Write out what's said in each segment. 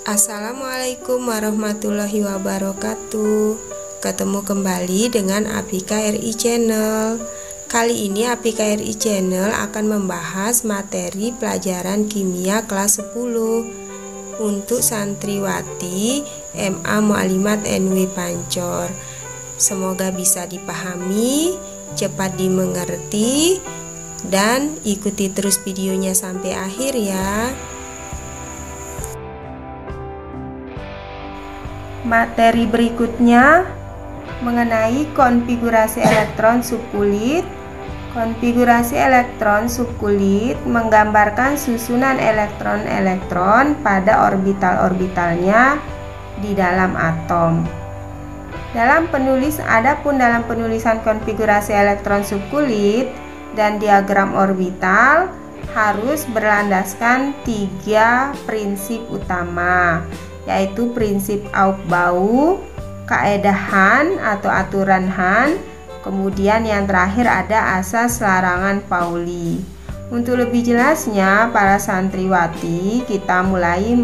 Assalamualaikum warahmatullahi wabarakatuh. Ketemu kembali dengan Apika RI Channel. Kali ini Apika RI Channel akan membahas materi pelajaran kimia kelas 10 untuk santriwati MA Mualimat NW Pancor. Semoga bisa dipahami, cepat dimengerti, dan ikuti terus videonya sampai akhir ya. Materi berikutnya mengenai konfigurasi elektron subkulit. Konfigurasi elektron subkulit menggambarkan susunan elektron-elektron pada orbital-orbitalnya di dalam atom. Adapun dalam penulisan konfigurasi elektron subkulit dan diagram orbital harus berlandaskan 3 prinsip utama, yaitu prinsip Aufbau, kaedah Hahn atau aturan Hahn, kemudian yang terakhir ada asas larangan Pauli. Untuk lebih jelasnya, para santriwati kita mulai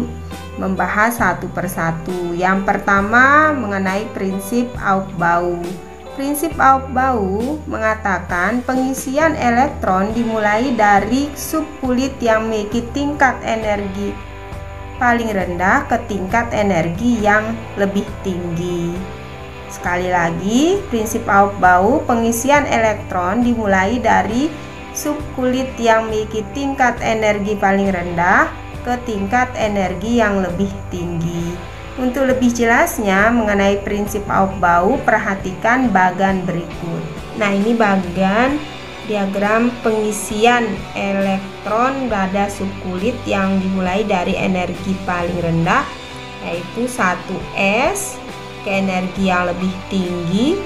membahas satu persatu. Yang pertama mengenai prinsip Aufbau. Prinsip Aufbau mengatakan pengisian elektron dimulai dari subkulit yang memiliki tingkat energi paling rendah ke tingkat energi yang lebih tinggi. Sekali lagi, prinsip Aufbau, pengisian elektron dimulai dari subkulit yang memiliki tingkat energi paling rendah ke tingkat energi yang lebih tinggi. Untuk lebih jelasnya mengenai prinsip Aufbau, perhatikan bagan berikut. Nah, ini bagan diagram pengisian elektron pada subkulit yang dimulai dari energi paling rendah, yaitu 1s, ke energi yang lebih tinggi,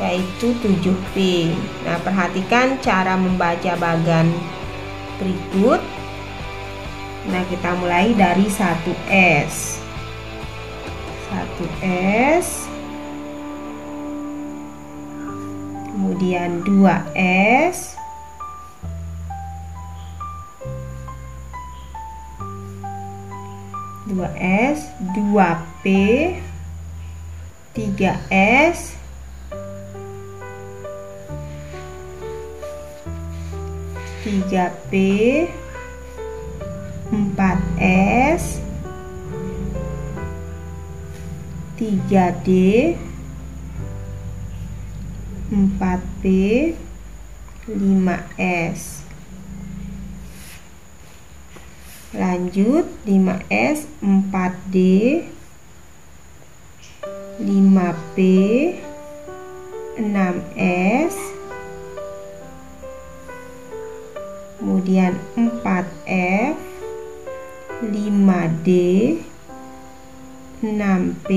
yaitu 7p. Nah, perhatikan cara membaca bagan berikut. Nah, kita mulai dari 1s. 1s, kemudian 2s, 2p, 3s, 3p, 4s, 3d, 4p, 5s. Lanjut 5s, 4d, 5p, 6s, kemudian 4f, 5d, 6p,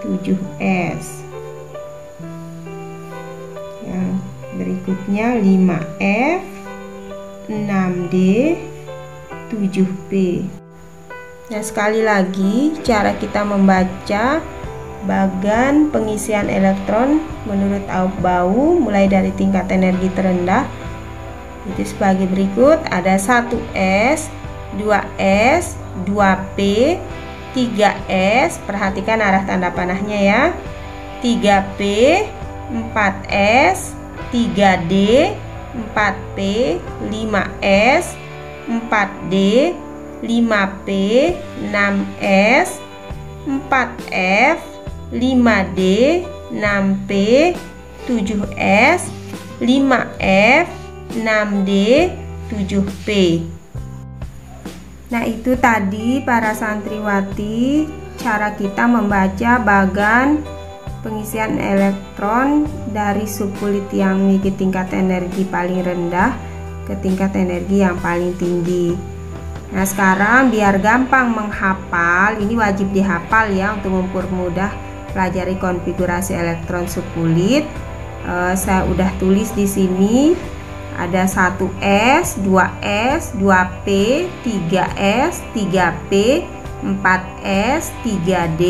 7s. Yang berikutnya 5f, 6d, 7p. Nah, sekali lagi cara kita membaca bagan pengisian elektron menurut Aufbau mulai dari tingkat energi terendah itu sebagai berikut. Ada 1s, 2s, 2p, 3s, perhatikan arah tanda panahnya ya, 3p, 4s, 3d, 4p, 5s, 4d, 5p, 6s, 4f, 5d, 6p, 7s, 5f, 6d, 7p. Nah, itu tadi para santriwati cara kita membaca bagan pengisian elektron dari subkulit yang memiliki tingkat energi paling rendah ke tingkat energi yang paling tinggi. Nah, sekarang biar gampang menghafal, ini wajib dihafal ya untuk mempermudah pelajari konfigurasi elektron subkulit. Saya udah tulis di sini. Ada 1s, 2s, 2p, 3s, 3p, 4s, 3d,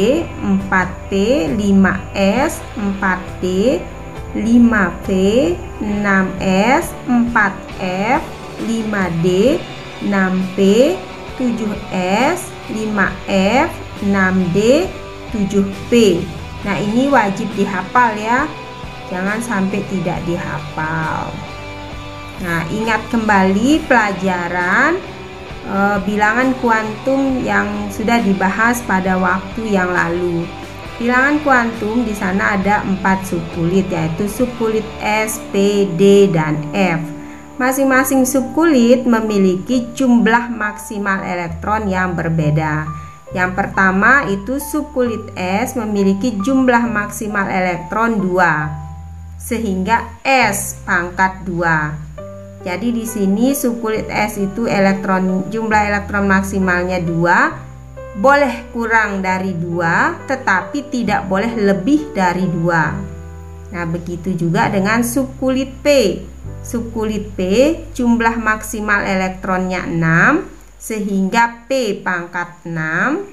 4p, 5s, 4d, 5p, 6s, 4f, 5d, 6p, 7S, 5F, 6D, 7P. Nah, ini wajib dihafal ya. Jangan sampai tidak dihafal. Nah, ingat kembali pelajaran bilangan kuantum yang sudah dibahas pada waktu yang lalu. Bilangan kuantum di sana ada 4 subkulit, yaitu subkulit S, P, D, dan F. Masing-masing subkulit memiliki jumlah maksimal elektron yang berbeda. Yang pertama itu subkulit S memiliki jumlah maksimal elektron 2, sehingga S pangkat 2. Jadi di sini subkulit S itu jumlah elektron maksimalnya 2, boleh kurang dari 2, tetapi tidak boleh lebih dari 2. Nah, begitu juga dengan subkulit P. Subkulit P jumlah maksimal elektronnya 6, sehingga P pangkat 6.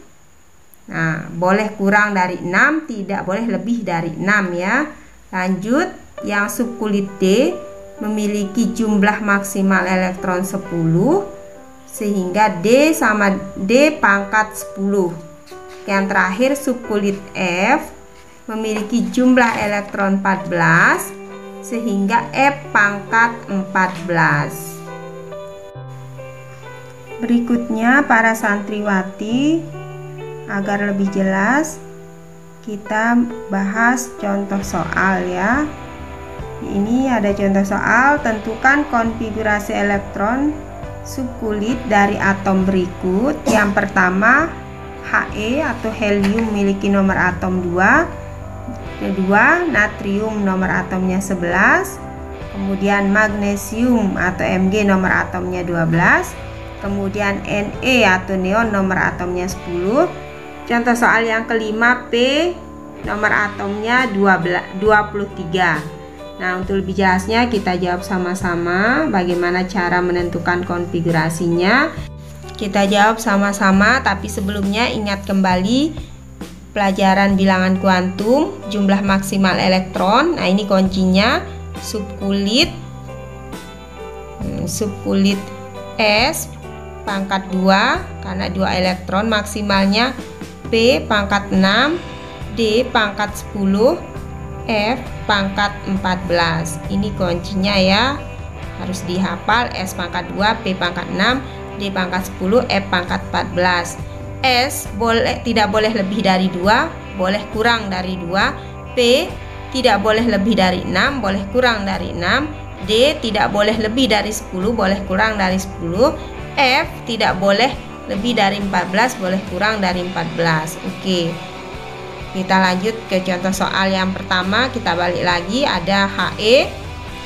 Nah, boleh kurang dari 6, tidak boleh lebih dari 6 ya. Lanjut, yang subkulit D memiliki jumlah maksimal elektron 10, sehingga D sama D pangkat 10. Yang terakhir subkulit F memiliki jumlah elektron 14, sehingga F pangkat 14. Berikutnya para santriwati, agar lebih jelas kita bahas contoh soal ya. Ini ada contoh soal, tentukan konfigurasi elektron subkulit dari atom berikut. Yang pertama, He atau helium memiliki nomor atom 2. Kedua, natrium nomor atomnya 11. Kemudian magnesium atau Mg nomor atomnya 12. Kemudian Ne atau neon nomor atomnya 10. Contoh soal yang kelima, P nomor atomnya 23. Nah, untuk lebih jelasnya kita jawab sama-sama bagaimana cara menentukan konfigurasinya. Kita jawab sama-sama, tapi sebelumnya ingat kembali pelajaran bilangan kuantum, jumlah maksimal elektron. Nah, ini kuncinya subkulit S pangkat 2 karena 2 elektron maksimalnya, P pangkat 6, D pangkat 10, F pangkat 14. Ini kuncinya ya, harus dihafal. S pangkat 2, P pangkat 6, D pangkat 10, F pangkat 14. S tidak boleh lebih dari 2, boleh kurang dari 2. P tidak boleh lebih dari 6, boleh kurang dari 6. D tidak boleh lebih dari 10, boleh kurang dari 10. F tidak boleh lebih dari 14, boleh kurang dari 14. Oke. Kita lanjut ke contoh soal yang pertama. Kita balik lagi, ada He.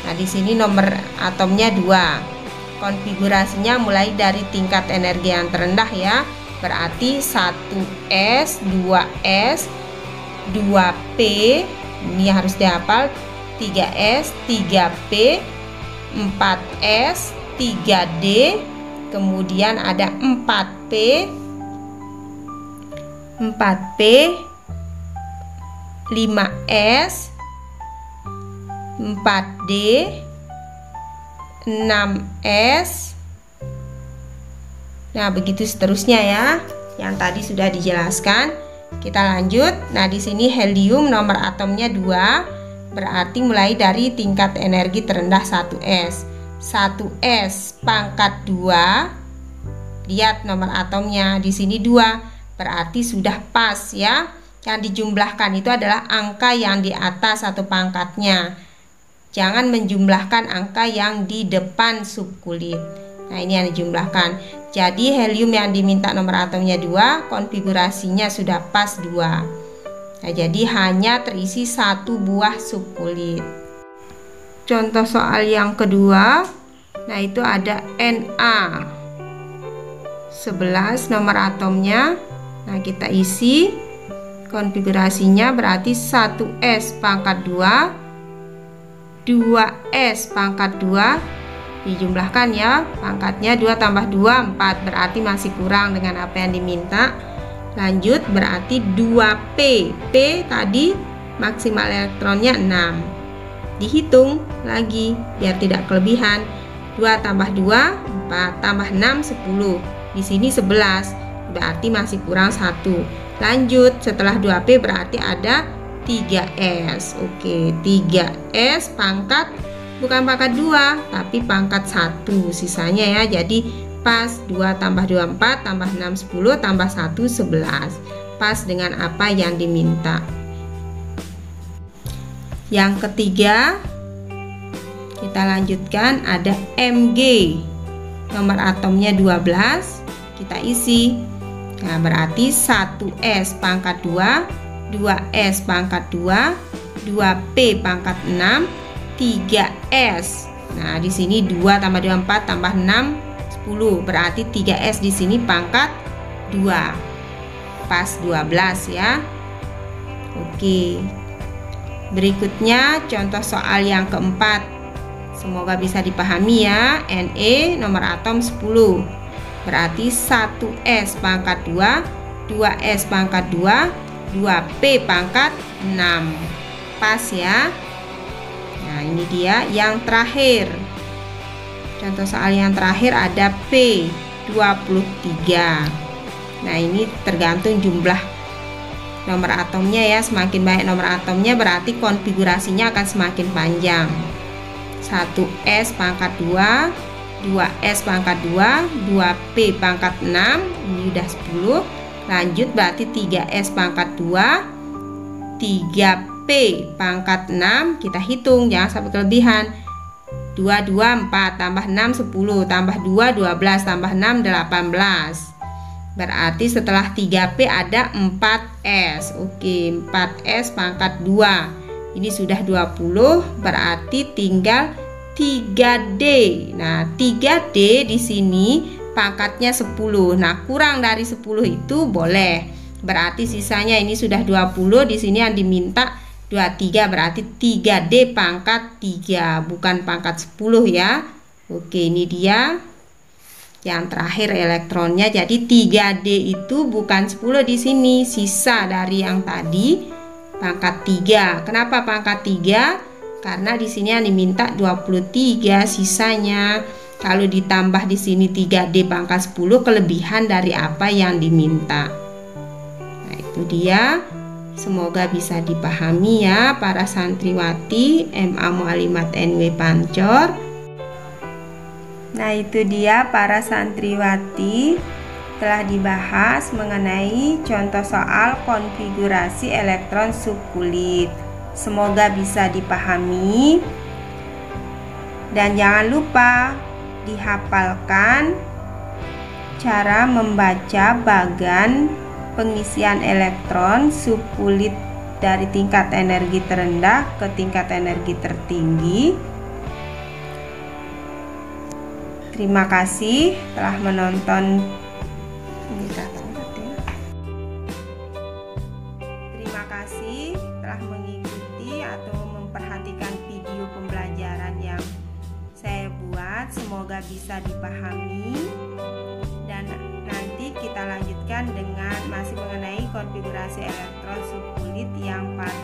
Nah, di sini nomor atomnya 2. Konfigurasinya mulai dari tingkat energi yang terendah ya. Berarti 1S, 2S, 2P. Ini harus dihafal. 3S, 3P, 4S, 3D. Kemudian ada 4P, 5S, 4D, 6S. Nah, begitu seterusnya ya. Yang tadi sudah dijelaskan. Kita lanjut. Nah, di sini helium nomor atomnya 2, berarti mulai dari tingkat energi terendah 1S. 1S pangkat 2. Lihat nomor atomnya di sini 2, berarti sudah pas ya. Yang dijumlahkan itu adalah angka yang di atas satu pangkatnya. Jangan menjumlahkan angka yang di depan subkulit. Nah, ini yang dijumlahkan. Jadi helium yang diminta nomor atomnya 2, konfigurasinya sudah pas 2. Nah, jadi hanya terisi 1 buah subkulit. Contoh soal yang kedua, nah itu ada Na 11 nomor atomnya. Nah, kita isi konfigurasinya, berarti 1S pangkat 2, 2S pangkat 2, dijumlahkan ya, pangkatnya 2 tambah 2, 4, berarti masih kurang dengan apa yang diminta. Lanjut, berarti 2P. P tadi maksimal elektronnya 6. Dihitung lagi biar tidak kelebihan. 2 tambah 2, 4, tambah 6, 10. Di sini 11, berarti masih kurang 1. Lanjut, setelah 2P berarti ada 3S. Oke, 3S pangkat bukan pangkat 2, tapi pangkat 1 sisanya ya. Jadi pas 2 tambah 2 4, tambah 6 10, tambah 1 11. Pas dengan apa yang diminta. Yang ketiga, kita lanjutkan, ada Mg. Nomor atomnya 12, kita isi. Nah, berarti 1S pangkat 2, 2S pangkat 2, 2P pangkat 6, 3S. Nah, di sini 2 tambah 2 4, tambah 6 10, berarti 3S di sini pangkat 2. Pas 12 ya. Oke. Berikutnya contoh soal yang keempat. Semoga bisa dipahami ya. Ne nomor atom 10. Berarti 1S pangkat 2, 2S pangkat 2, 2P pangkat 6. Pas ya. Nah, ini dia yang terakhir. Contoh soal yang terakhir ada P 23. Nah, ini tergantung jumlah nomor atomnya ya. Semakin banyak nomor atomnya berarti konfigurasinya akan semakin panjang. 1S pangkat 2, 2S pangkat 2, 2P pangkat 6, ini udah 10. Lanjut berarti 3S pangkat 2, 3P pangkat 6, kita hitung jangan sampai kelebihan. 2 2 4 tambah 6 10, tambah 2 12, tambah 6 18. Berarti setelah 3P ada 4S. Oke, 4S pangkat 2. Ini sudah 20, berarti tinggal 3D. Nah, 3D di sini pangkatnya 10. Nah, kurang dari 10 itu boleh. Berarti sisanya ini sudah 20, di sini yang diminta 23, berarti 3D pangkat 3, bukan pangkat 10 ya. Oke, ini dia yang terakhir elektronnya. Jadi 3D itu bukan 10 di sini, sisa dari yang tadi pangkat 3. Kenapa pangkat 3? Karena di sini yang diminta 23 sisanya. Kalau ditambah di sini 3D pangkat 10 kelebihan dari apa yang diminta. Nah, itu dia. Semoga bisa dipahami ya para santriwati MA Mualimat NW Pancor. Nah, itu dia para santriwati, telah dibahas mengenai contoh soal konfigurasi elektron subkulit. Semoga bisa dipahami. Dan jangan lupa dihafalkan cara membaca bagan pengisian elektron subkulit dari tingkat energi terendah ke tingkat energi tertinggi. Terima kasih telah menonton. Terima kasih telah mengikuti atau memperhatikan video pembelajaran yang saya buat. Semoga bisa dipahami. Dan nanti kita lanjutkan dengan masih mengenai konfigurasi elektron subkulit yang pada